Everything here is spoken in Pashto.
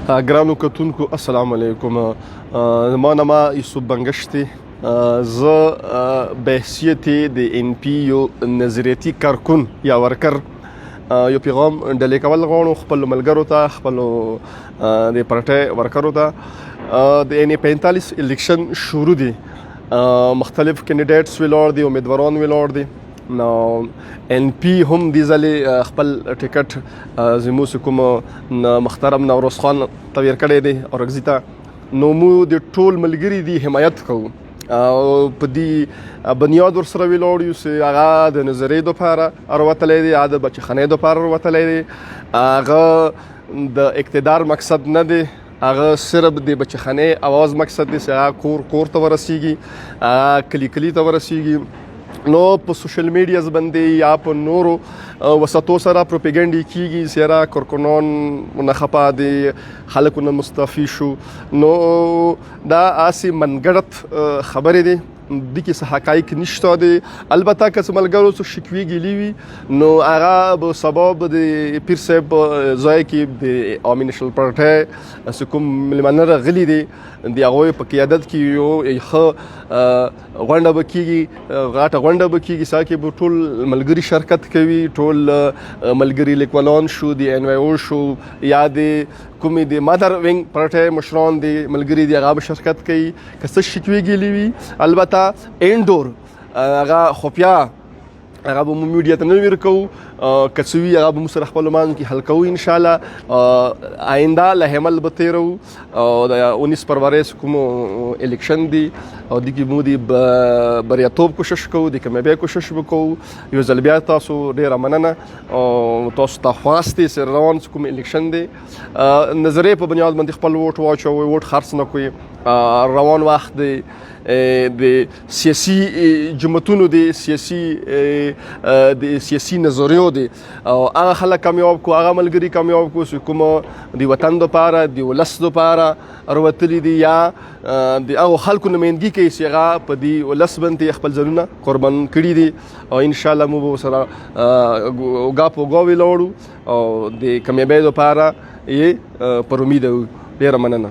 ګرانو کتونکو السلام علیکم. زما نوم یوسف بنګش دی. زه بحثیت د ان پی یو نظریاتي کارکون یا ورکر یو پیغام ډلې کول غواړو خپل ملګرو ته، خپل د پارټۍ ورکرو ته. د ان 45 الیکشن شروع دي، مختلف کینډیډیټس ویلوړ دي، امیدواران ویلوړ دي. نو ان پی هم دې ځلې خپل ټیکټ زموږ کوم محترم نوروز خان تغیر کړی دی اورکزي ته. نو موږ د ټول ملګري دی حمایت کوو او په دې بنیاد ورسره ویلوړ یو چې هغه د نظریې دپاره راوتلی دی، هغه د بچخانۍ دپاره راوتلی دی. هغه د اقتدار مقصد نه دی، هغه صرف د بچخانۍ اواز مقصد دی چې هغه کور ته ورسیږي، هغه کلي ته ورسیږي. نو په سوشل میډیاز باندې یا په نورو وسطو سره پروپیګنډې کیږي چې یاره کارکنان نه خفه دي، خلکو نه مستعفي شو. نو دا هسې منګړت خبرې دي، دې کې څه حقایق نشته دي. البته که څه ملګرو څه شکوې ګیلې وي نو هغه به سبا به د پیر صاحب په ځای کې د عوامي نیشنل پارټۍ چې کوم مېلمانه راغلي دي د هغوی په قیادت کې یو ښه غونډه به کېږي، غټه غونډه به کېږي. سا کې به ټول ملګري شرکت کوي، ټول ملګري لیکوالان شو، د ان وای او شو یا د کومې د مدر وینګ پارټۍ مشران دي ملګري دي هغه به شرکت کوي. که څه شکوې ګیلې وي البته انډور هغه خفیا هغه به مو میډیا ته نه ورکوو، که څه وي هغه به موږ سره خپلو مانځو کې حل کوو انشاءالله. آینده له حمل به تېروو او د 19 فروری کوم الیکشن دی او دې کې موږ د بریالیتوب کوشش کوو، د کامیابۍ کوشش به کوو. یو ځل بیا تاسو ډېره مننه او تاسو ته خواست دی چې روان کوم الیکشن دی نظریې په بنیاد باندې خپل ووټ واچوئ، ووټ خرڅ نه کړئ. روان وخت دی د سیاسي جماعتونو دی، د سیاسي نظریو دی او هغه خلک کامیاب کو، هغه ملګري کامیاب کو چې کوم د وطن دپاره د ولس دپاره راوتلي دي یا د هغو خلکو نمایندګي کوي چې هغه په دې ولس باندې خپل ځانونه قربان کړي دي. او انشاءالله موږ به ورسره اوږه په اوږه ولاړو او د کامیابۍ دپاره یې پر امید یو. ډېره مننه.